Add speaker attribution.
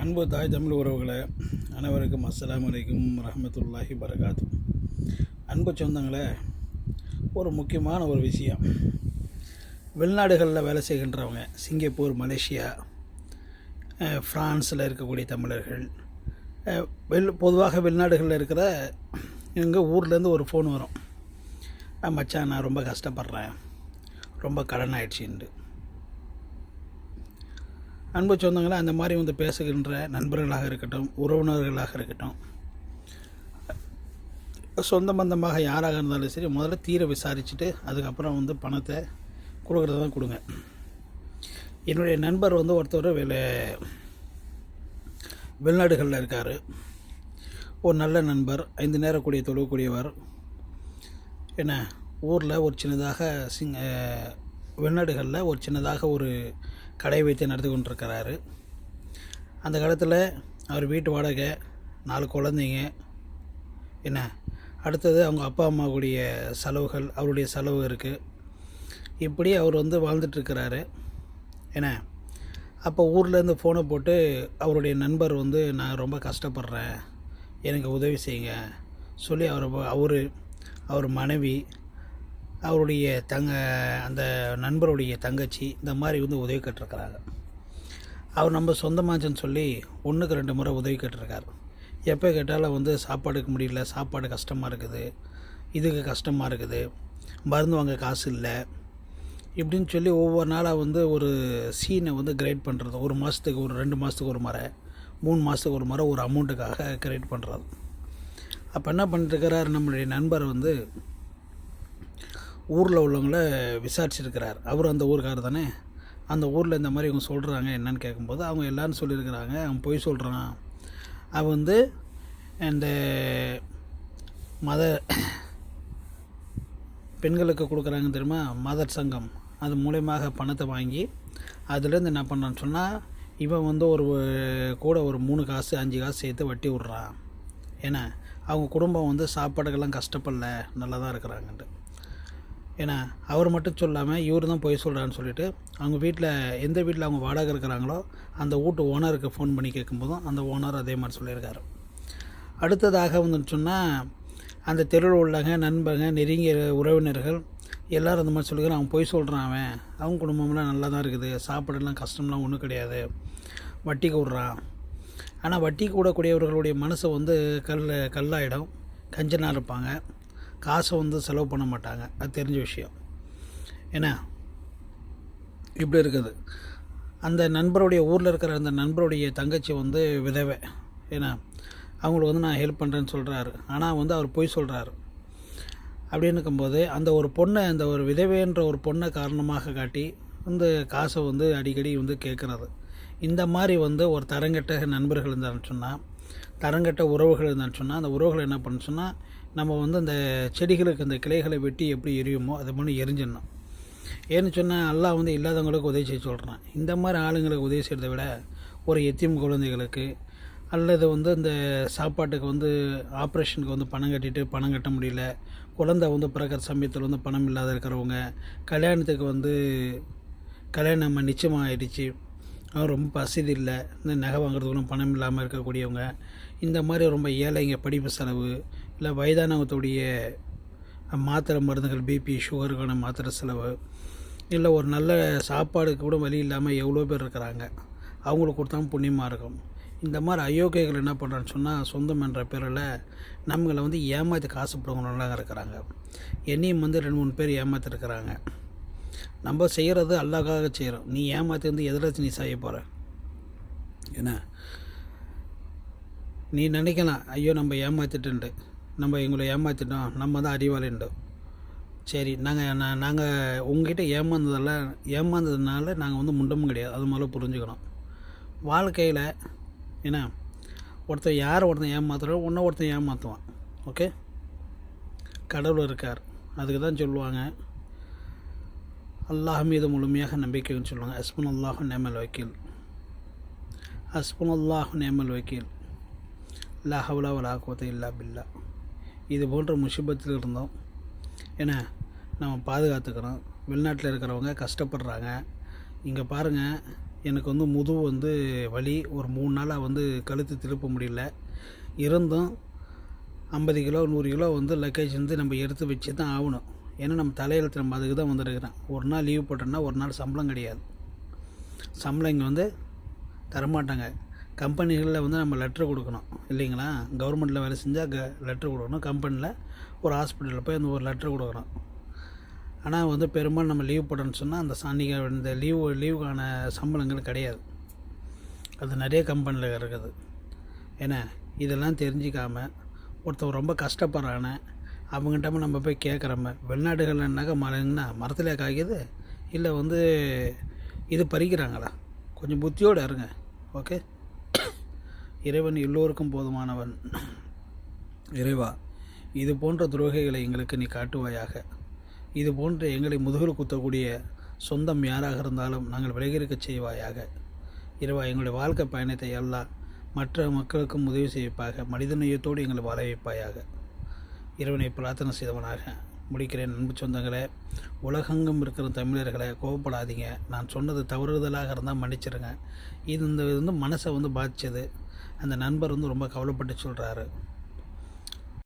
Speaker 1: அன்பு தாய் தமிழ் உறவுகளை அனைவருக்கும் அஸ்ஸலாமு அலைக்கும் வரஹ்மத்துல்லாஹி வரகாத்து. அன்பு சொந்தங்களே, ஒரு முக்கியமான ஒரு விஷயம். வெளிநாடுகளில் வேலை செய்கின்றவங்க, சிங்கப்பூர், மலேசியா, ஃப்ரான்ஸில் இருக்கக்கூடிய தமிழர்கள், பொதுவாக வெளிநாடுகளில் இருக்கிற எங்கள் ஊர்லேருந்து ஒரு ஃபோன் வரும். மச்சான், நான் ரொம்ப கஷ்டப்படுறேன், ரொம்ப கடன் ஆயிடுச்சுன்ட்டு. அன்பு சொந்தங்களை, அந்த மாதிரி வந்து பேசுகின்ற நண்பர்களாக இருக்கட்டும், உறவினர்களாக இருக்கட்டும், சொந்த பந்தமாக யாராக இருந்தாலும் சரி, முதல்ல தீர விசாரிச்சுட்டு அதுக்கப்புறம் வந்து பணத்தை கொடுக்குறத தான் கொடுங்க. என்னுடைய நண்பர் வந்து ஒருத்தர் வெளிநாடுகளில் இருக்கார். ஒரு நல்ல நண்பர், 5 நேர கூடிய தொழுகக்கூடியவர். என்ன, ஊரில் ஒரு சின்னதாக வெளிநாடுகளில் ஒரு சின்னதாக ஒரு கடை வைத்து நடத்தி கொண்டிருக்கிறாரு. அந்த காலத்தில் அவர் வீட்டு வாடகை, 4 குழந்தைங்க, என்ன, அடுத்தது அவங்க அப்பா அம்மாவுடைய செலவுகள், அவருடைய செலவு இருக்குது. இப்படி அவர் வந்து வாழ்ந்துட்டுருக்கிறாரு. என்ன, அப்போ ஊர்லேருந்து ஃபோனை போட்டு அவருடைய நண்பர் வந்து, நான் ரொம்ப கஷ்டப்படுறேன், எனக்கு உதவி செய்யுங்க சொல்லி அவர் மனைவி, அவருடைய அந்த நண்பருடைய தங்கச்சி, இந்த மாதிரி வந்து உதவி கேட்டிருக்கிறாங்க. அவர் நம்ம சொந்தமாச்சுன்னு சொல்லி 1க்கு 2 முறை உதவி கேட்டிருக்கார். எப்போ கேட்டாலும் வந்து சாப்பாடுக்கு முடியல, சாப்பாடு கஷ்டமாக இருக்குது, இதுக்கு கஷ்டமாக இருக்குது, மருந்து வாங்க காசு இல்லை, இப்படின்னு சொல்லி ஒவ்வொரு நாளாக வந்து ஒரு சீனை வந்து கிரியேட் பண்ணுறது. ஒரு மாதத்துக்கு, ஒரு 2 மாதத்துக்கு ஒரு முறை, 3 மாதத்துக்கு ஒரு முறை ஒரு அமௌண்ட்டுக்காக கிரியேட் பண்ணுறது. அப்போ என்ன பண்ணிட்டுருக்கிறார், நம்மளுடைய நண்பர் வந்து ஊரில் உள்ளவங்கள விசாரிச்சிருக்கிறார். அவர் அந்த ஊருக்கார் தானே. அந்த ஊரில் இந்த மாதிரி இவங்க சொல்கிறாங்க என்னன்னு கேட்கும்போது, அவங்க எல்லோரும் சொல்லியிருக்கிறாங்க, அவன் பொய் சொல்கிறான், அவன் வந்து இந்த பெண்களுக்கு கொடுக்குறாங்க தெரியுமா, மதர் சங்கம், அது மூலயமாக பணத்தை வாங்கி அதுலேருந்து என்ன பண்ணுறான்னு சொன்னால், இவன் வந்து கூட ஒரு 3 காசு 5 காசு சேர்த்து வட்டி விட்றான். ஏன்னா அவங்க குடும்பம் வந்து சாப்பாடுக்கெல்லாம் கஷ்டப்படல, நல்லா தான் இருக்கிறாங்கன்ட்டு. ஏன்னா அவர் மட்டும் சொல்லாமல் இவர் தான் போய் சொல்கிறான்னு சொல்லிவிட்டு, அவங்க வீட்டில் எந்த வீட்டில் அவங்க வாடகை இருக்கிறாங்களோ அந்த வீட்டு ஓனருக்கு ஃபோன் பண்ணி கேட்கும்போதும் அந்த ஓனர் அதே மாதிரி சொல்லியிருக்காரு. அடுத்ததாக வந்து சொன்னால், அந்த தெருவில் உள்ளவங்க, நண்பர்கள், நெருங்கிய உறவினர்கள் எல்லோரும் அந்த மாதிரி சொல்லிக்கிறான், அவன் போய் சொல்கிறான், அவங்க குடும்பம்லாம் நல்லா தான் இருக்குது, சாப்பாடெல்லாம் கஷ்டம்லாம் ஒன்றும் கிடையாது, வட்டிக்கு விட்றான். ஆனால் வட்டிக்கு விடக்கூடியவர்களுடைய மனசை வந்து கல்லாயிடும், கஞ்சனாக இருப்பாங்க, காசை வந்து செலவு பண்ண மாட்டாங்க, அது தெரிஞ்ச விஷயம். ஏன்னா இப்படி இருக்குது. அந்த நண்பருடைய ஊரில் இருக்கிற அந்த நண்பருடைய தங்கச்சி வந்து விதவை. ஏன்னா அவங்களுக்கு வந்து நான் ஹெல்ப் பண்ணுறேன்னு சொல்கிறாரு, ஆனால் வந்து அவர் பொய் சொல்கிறாரு. அப்படின்னு இருக்கும்போது அந்த ஒரு விதவைன்ற ஒரு பொண்ணை காரணமாக காட்டி இந்த காசை வந்து அடிக்கடி வந்து கேட்குறது. இந்த மாதிரி வந்து ஒரு தரங்கட்ட நண்பர்கள் இருந்தான்னு சொன்னால், தரங்கட்ட உறவுகள் இருந்தான்னு சொன்னால், அந்த உறவுகள் என்ன பண்ண சொன்னால், நம்ம வந்து அந்த செடிகளுக்கு அந்த கிளைகளை வெட்டி எப்படி எரியுமோ அது மாதிரி எரிஞ்சிடணும். ஏன்னு சொன்னால், அல்லாஹ் வந்து இல்லாதவங்களுக்கு உதவி செய்ய சொல்கிறான். இந்த மாதிரி ஆளுங்களுக்கு உதவி செய்கிறத விட ஒரு எத்தீம் குழந்தைகளுக்கு, அல்லது வந்து இந்த சாப்பாட்டுக்கு வந்து ஆப்ரேஷனுக்கு வந்து பணம் கட்ட முடியல, குழந்தை வந்து பிறக்கிற சமயத்தில் வந்து பணம் இல்லாத இருக்கிறவங்க, கல்யாணத்துக்கு வந்து கல்யாணம் நிச்சயமாக ஆகிடுச்சு, ரொம்ப வசதி இல்லை, இந்த நகை வாங்குறதுக்கு பணம் இல்லாமல் இருக்கக்கூடியவங்க, இந்த மாதிரி ரொம்ப ஏழைங்க, படிப்பு செலவு, இல்லை வயதானவங்களுடைய மாத்திரை மருந்துகள், பிபி சுகருக்கான மாத்திரை செலவு, இல்லை ஒரு நல்ல சாப்பாடுக்கு கூட வழி இல்லாமல் எவ்வளோ பேர் இருக்கிறாங்க, அவங்களுக்கு கொடுத்தாலும் புண்ணியமாக இருக்கும். இந்த மாதிரி அயோக்கியர்கள் என்ன பண்ணுறான்னு சொன்னால், சொந்தம் என்ற பேரில் நம்மளை வந்து ஏமாற்றி காசு போடுறவங்களாக இருக்கிறாங்க. என்னையும் வந்து 2-3 பேர் ஏமாற்றிருக்கிறாங்க. நம்ம செய்கிறது அல்லாஹ்க்காக செய்கிறோம். நீ ஏமாற்றி வந்து எதில் நீ செய்ய போகிற? ஏன்னா நீ நினைக்கலாம், ஐயோ நம்ம ஏமாற்றிட்டுண்டு, நம்ம எங்களை ஏமாற்றிட்டோம், நம்ம தான் அறிவாளிண்டோம். சரி, நாங்கள் உங்ககிட்ட ஏமாந்ததுனால நாங்கள் வந்து முண்டமும் கிடையாது, அது முதல்ல புரிஞ்சுக்கணும். வாழ்க்கையில் ஏன்னா ஒருத்தன் ஏமாத்துறோம், ஒருத்தன் ஏமாற்றுவான். ஓகே, கடவுள் இருக்கார். அதுக்கு தான் சொல்லுவாங்க, அல்லாஹ் மீது முழுமையாக நம்பிக்கைன்னு சொல்லுவாங்க. ஹஸ்புனல்லாஹு நிஅமல் வக்கீல், ஹஸ்புனல்லாஹு நிஅமல் வக்கீல், லா ஹவ்ல வலா குவத்த இல்லா பில்லா. இது போன்ற முசிபத்தில் இருந்தோம். ஏன்னா நம்ம பாதுகாத்துக்கிறோம். வெளிநாட்டில் இருக்கிறவங்க கஷ்டப்படுறாங்க. இங்கே பாருங்கள், எனக்கு வந்து முதுகு வந்து வலி. ஒரு 3 நாளாக வந்து கழுத்து திருப்ப முடியல. இருந்தும் 50 கிலோ 100 கிலோ வந்து லக்கேஜ் வந்து நம்ம எடுத்து வச்சு தான் ஆகணும். ஏன்னா நம்ம தலையெழுத்து நம்ம அதுக்கு தான் வந்துருக்கிறேன். ஒரு நாள் லீவ் போட்டோன்னா ஒரு நாள் சம்பளம் கிடையாது. சம்பளம் இங்கே வந்து தரமாட்டாங்க. கம்பெனிகளில் வந்து நம்ம லெட்ரு கொடுக்கணும் இல்லைங்களா? கவர்மெண்ட்டில் வேலை செஞ்சால் லெட்ரு கொடுக்கணும். கம்பெனியில் ஒரு ஹாஸ்பிட்டலில் போய் அந்த ஒரு லெட்ரு கொடுக்கணும். ஆனால் வந்து பெரும்பாலும் நம்ம லீவ் போட்டோன்னு சொன்னால் அந்த அன்றைக்கி இந்த லீவுக்கான சம்பளங்கள் கிடையாது. அது நிறைய கம்பெனியில் இருக்குது. ஏன்னா இதெல்லாம் தெரிஞ்சிக்காமல் ஒருத்தர் ரொம்ப கஷ்டப்படுறானே அவங்ககிட்ட நம்ம போய் கேட்குறோமே. வெளிநாடுகள்னாக்கா மரத்தில் காய்க்குது இல்லை வந்து இது பறிக்கிறாங்களா? கொஞ்சம் புத்தியோடு இருங்க. ஓகே. இறைவன் எல்லோருக்கும் போதுமானவன். இறைவா, இது போன்ற துரோகிகளை எங்களுக்கு நீ காட்டுவாயாக. இது போன்ற எங்களை முதுகில் குத்தக்கூடிய சொந்தம் யாராக இருந்தாலும் நாங்கள் விலகிருக்க செய்வாயாக. இறைவா, எங்களுடைய வாழ்க்கை பயணத்தை எல்லாம் மற்ற மக்களுக்கும் உதவி செய்வாயாக. மனிதநேயத்தோடு எங்களை வாழ வைப்பாயாக. இறைவனை பிரார்த்தனை செய்தவனாக முடிக்கிறேன். அன்பு சொந்தங்களே, உலகெங்கும் இருக்கிற தமிழர்களை கோவப்படாதீங்க. நான் சொன்னது தவறுதலாக இருந்தால் மன்னிச்சிடுங்க. இது வந்து மனசை வந்து பாதித்தது. அந்த நண்பர் வந்து ரொம்ப கவலைப்பட்டு சொல்கிறாரு.